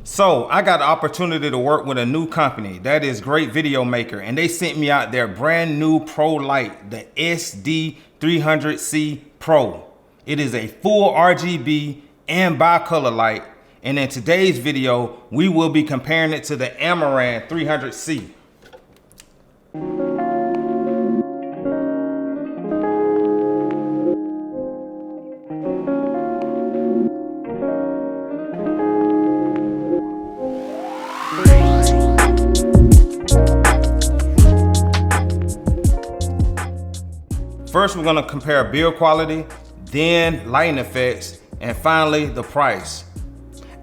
So I got the opportunity to work with a new company that is Great Video Maker, and they sent me out their brand new Pro light, the SD300C Pro. It is a full RGB and bicolor light, and in today's video we will be comparing it to the Amaran 300C. First, we're gonna compare build quality, then lighting effects, and finally the price.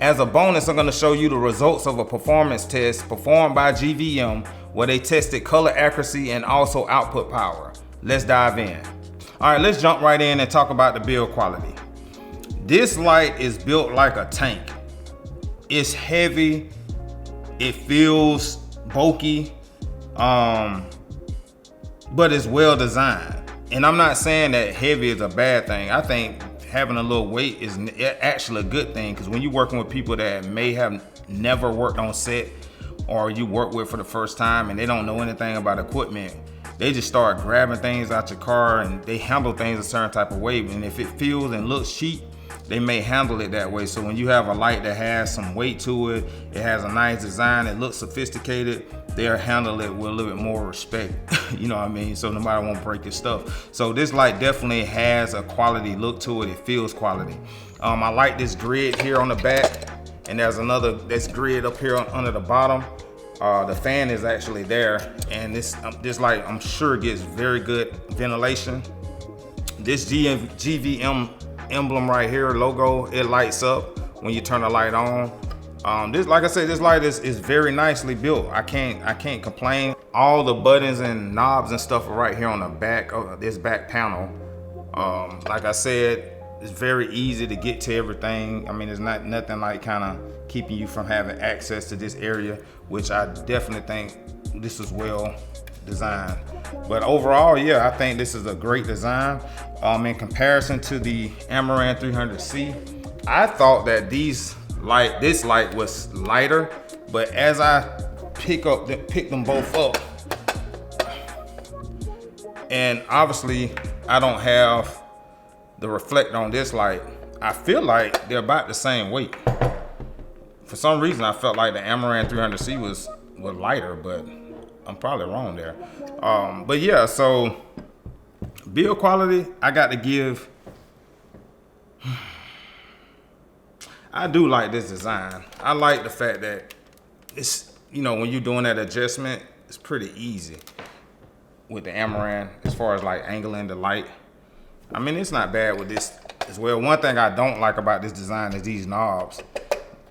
As a bonus, I'm gonna show you the results of a performance test performed by GVM where they tested color accuracy and also output power. Let's dive in. All right, let's jump right in and talk about the build quality. This light is built like a tank. It's heavy, it feels bulky, but it's well designed. And I'm not saying that heavy is a bad thing. I think having a little weight is actually a good thing, because when you're working with people that may have never worked on set, or you work with for the first time and they don't know anything about equipment, they just start grabbing things out your car and they handle things a certain type of way. And if it feels and looks cheap, they may handle it that way. So when you have a light that has some weight to it, it has a nice design, it looks sophisticated, they'll handle it with a little bit more respect. You know what I mean? So nobody won't break your stuff. So this light definitely has a quality look to it. It feels quality. I like this grid here on the back, and there's another that's grid up here under the bottom. The fan is actually there, and this light I'm sure gets very good ventilation. This GVM emblem right here, logo, it lights up when you turn the light on. This, like I said, this light is very nicely built. I can't complain. All the buttons and knobs and stuff are right here on the back of this back panel. Like I said, it's very easy to get to everything. I mean, it's not nothing like kind of keeping you from having access to this area, which I definitely think this is well designed. But overall, yeah, I think this is a great design. In comparison to the Amaran 300C, I thought that this light was lighter, but as I pick them both up, and obviously I don't have the reflector on this light, I feel like they're about the same weight. For some reason, I felt like the Amaran 300C was lighter, but I'm probably wrong there. But yeah, so build quality, I got to give. I do like this design. I like the fact that it's, you know, when you're doing that adjustment, it's pretty easy with the Amaran as far as like angling the light. I mean, it's not bad with this as well. One thing I don't like about this design is these knobs.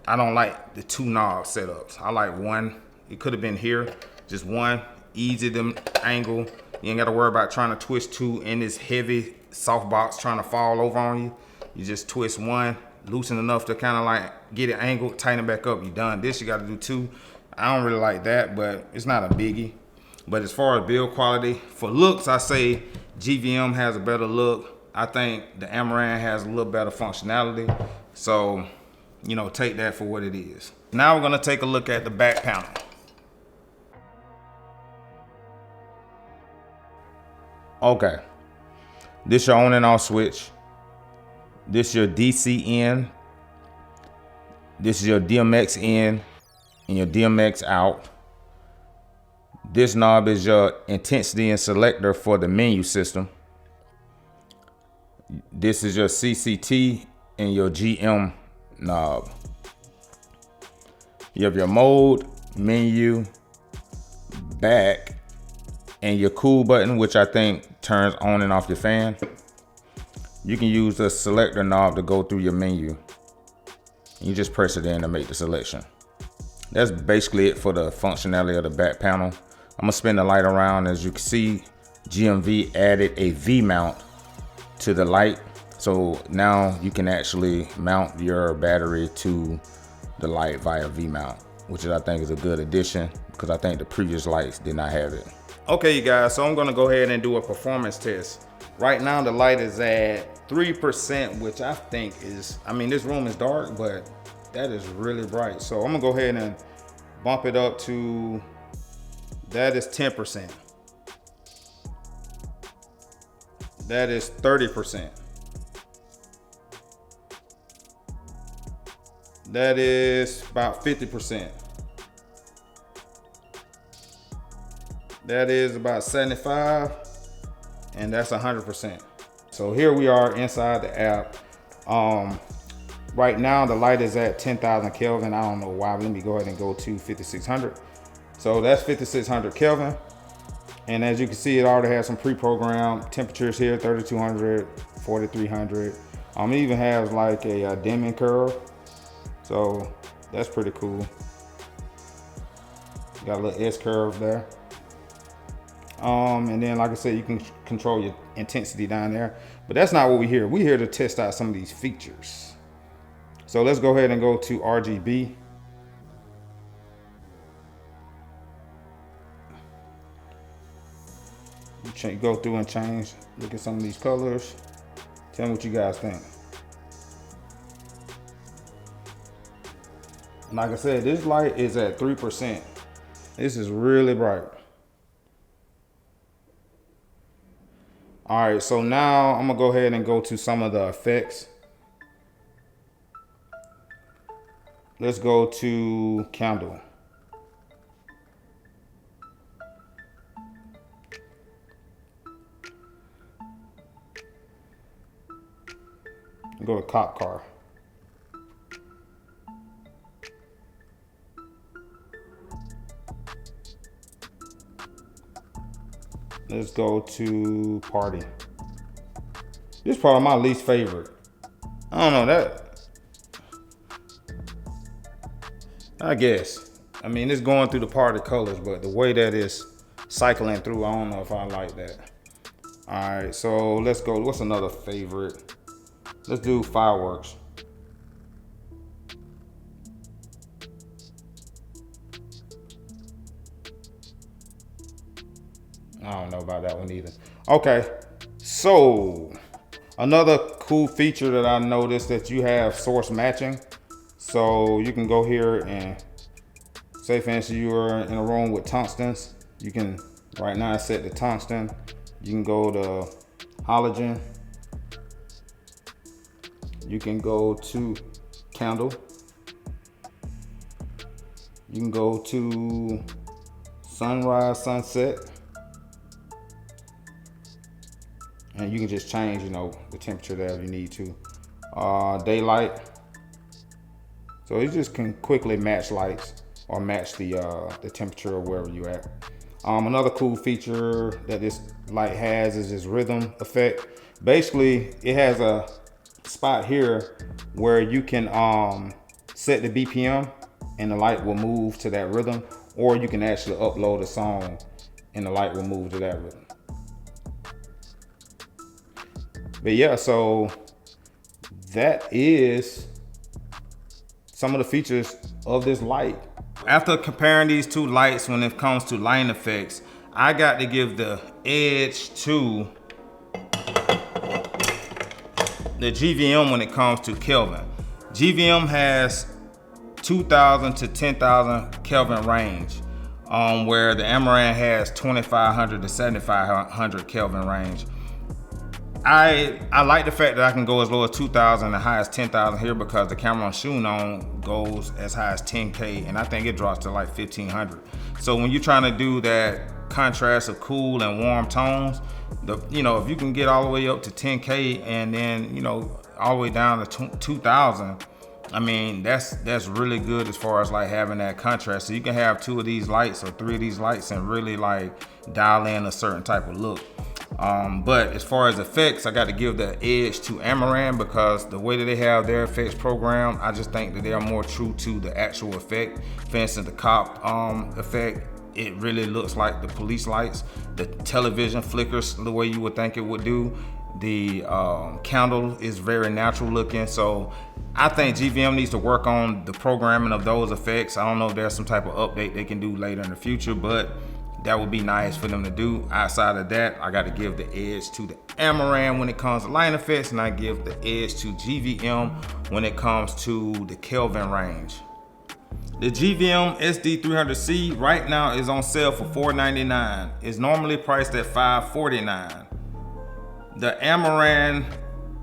I don't like the two knob setups. I like one. It could have been here, just one, easy to angle. You ain't got to worry about trying to twist two in this heavy soft box trying to fall over on you. You just twist one, loosen enough to kind of like get it angled, tighten it back up, you done. This you got to do two. I don't really like that, but it's not a biggie. But as far as build quality, for looks, I say GVM has a better look. I think the Amaran has a little better functionality. So, you know, take that for what it is. Now we're gonna take a look at the back panel. Okay, this your on and off switch. This your DC in. This is your DMX in and your DMX out. This knob is your intensity and selector for the menu system. This is your CCT and your GM knob. You have your mode, menu, back, and your cool button, which I think turns on and off your fan. You can use the selector knob to go through your menu. You just press it in to make the selection. That's basically it for the functionality of the back panel. I'm gonna spin the light around. As you can see, GMV added a V mount to the light. So now you can actually mount your battery to the light via V mount, which I think is a good addition, because I think the previous lights did not have it. Okay, you guys, so I'm gonna go ahead and do a performance test. Right now the light is at 3%, which I think is, I mean, this room is dark, but That is really bright. So I'm gonna go ahead and bump it up to, that is 10%. That is 30%. That is about 50%. That is about 75, and that's 100%. So here we are inside the app. Right now the light is at 10,000 Kelvin. I don't know why, but let me go ahead and go to 5600. So that's 5600 Kelvin. And as you can see, it already has some pre-programmed temperatures here, 3200, 4300. It even has like a dimming curve. So that's pretty cool. Got a little S curve there. And then like I said, you can control your intensity down there, but that's not what we're here. We're here to test out some of these features. So let's go ahead and go to RGB. Go through and change, look at some of these colors. Tell me what you guys think. And like I said, this light is at 3%. This is really bright. All right, so now I'm gonna go ahead and go to some of the effects. Let's go to candle. Go to cop car. Let's go to party. This is probably my least favorite. I don't know that. I guess. I mean, it's going through the party colors, but the way that it's cycling through, I don't know if I like that. All right, so let's go. What's another favorite? Let's do fireworks. I don't know about that one either. Okay, so another cool feature that I noticed that you have source matching. So you can go here and say, for instance, you are in a room with tungstens. You can right now set the tungsten. You can go to halogen. You can go to candle. You can go to sunrise, sunset. And you can just change, you know, the temperature there if you need to. Daylight. So you just can quickly match lights or match the temperature of wherever you're at. Another cool feature that this light has is this rhythm effect. Basically, it has a spot here where you can set the BPM and the light will move to that rhythm, or you can actually upload a song and the light will move to that rhythm. But yeah, so that is some of the features of this light. After comparing these two lights when it comes to lighting effects, I got to give the edge to the GVM when it comes to Kelvin. GVM has 2,000 to 10,000 Kelvin range, where the Amaran has 2,500 to 7,500 Kelvin range. I like the fact that I can go as low as 2,000 and as high as 10,000 here, because the camera I'm shooting on goes as high as 10K, and I think it drops to like 1,500. So when you're trying to do that contrast of cool and warm tones, if you can get all the way up to 10K and then all the way down to 2,000, I mean that's really good as far as like having that contrast. So you can have 2 of these lights or 3 of these lights and really like dial in a certain type of look. But as far as effects, I got to give the edge to Amaran, because the way that they have their effects program, I just think that they are more true to the actual effect. For instance, the cop effect, it really looks like the police lights. The television flickers the way you would think it would do. The candle is very natural looking. So I think GVM needs to work on the programming of those effects. I don't know if there's some type of update they can do later in the future, but that would be nice for them to do. Outside of that, I got to give the edge to the Amaran when it comes to light effects, and I give the edge to GVM when it comes to the Kelvin range. The GVM SD300C right now is on sale for $499. It's normally priced at $549. The Amaran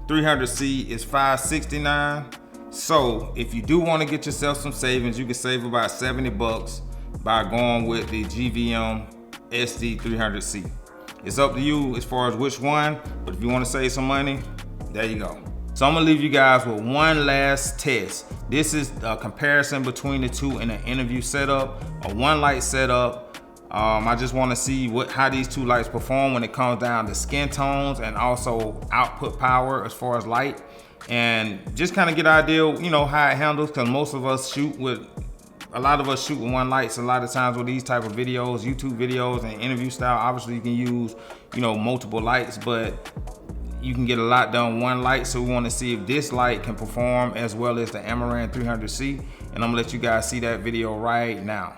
300C is $569. So if you do want to get yourself some savings, you can save about 70 bucks by going with the GVM SD300C. It's up to you as far as which one, but if you want to save some money, there you go. So I'm gonna leave you guys with one last test. This is a comparison between the two in an interview setup, a one light setup. I just want to see how these two lights perform when it comes down to skin tones and also output power as far as light, and just kind of get an idea, you know, how it handles, because a lot of us shoot with one lights a lot of times with these type of videos, YouTube videos and interview style. Obviously you can use, you know, multiple lights, but you can get a lot done with one light. So we want to see if this light can perform as well as the Amaran 300C, and I'm gonna let you guys see that video right now.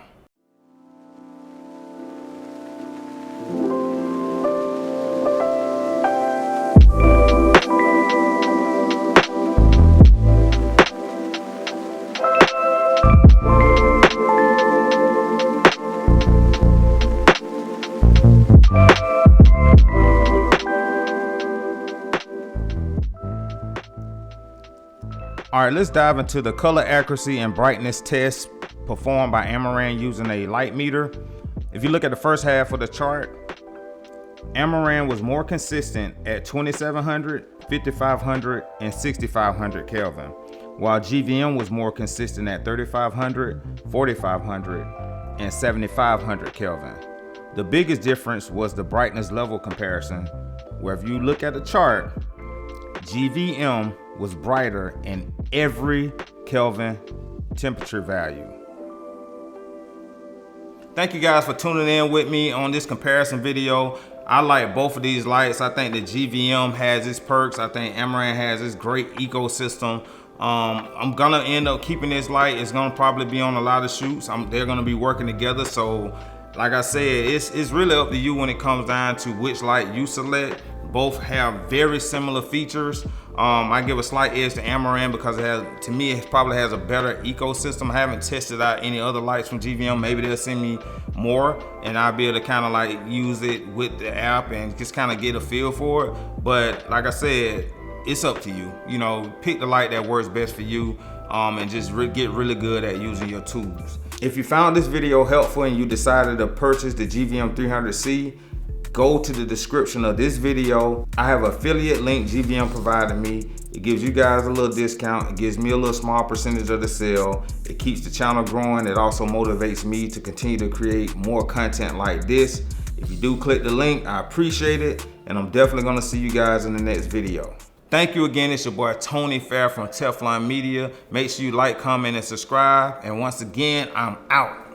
All right, let's dive into the color accuracy and brightness test performed by Amaran using a light meter. If you look at the first half of the chart, Amaran was more consistent at 2700, 5500, and 6500 Kelvin, while GVM was more consistent at 3500, 4500, and 7500 Kelvin. The biggest difference was the brightness level comparison, where if you look at the chart, GVM was brighter in every Kelvin temperature value. Thank you guys for tuning in with me on this comparison video. I like both of these lights. I think the GVM has its perks. I think Amaran has its great ecosystem. I'm gonna end up keeping this light. It's gonna probably be on a lot of shoots. They're gonna be working together. So like I said, it's really up to you when it comes down to which light you select. Both have very similar features. I give a slight edge to Amaran because to me, it probably has a better ecosystem. I haven't tested out any other lights from GVM. Maybe they'll send me more and I'll be able to kind of like use it with the app and just kind of get a feel for it. But like I said, it's up to you. You know, pick the light that works best for you, and just get really good at using your tools. If you found this video helpful and you decided to purchase the GVM 300C, go to the description of this video. I have an affiliate link GVM provided me. It gives you guys a little discount. It gives me a little small percentage of the sale. It keeps the channel growing. It also motivates me to continue to create more content like this. If you do click the link, I appreciate it. And I'm definitely gonna see you guys in the next video. Thank you again. It's your boy Tony Fair from Teflon Media. Make sure you like, comment, and subscribe. And once again, I'm out.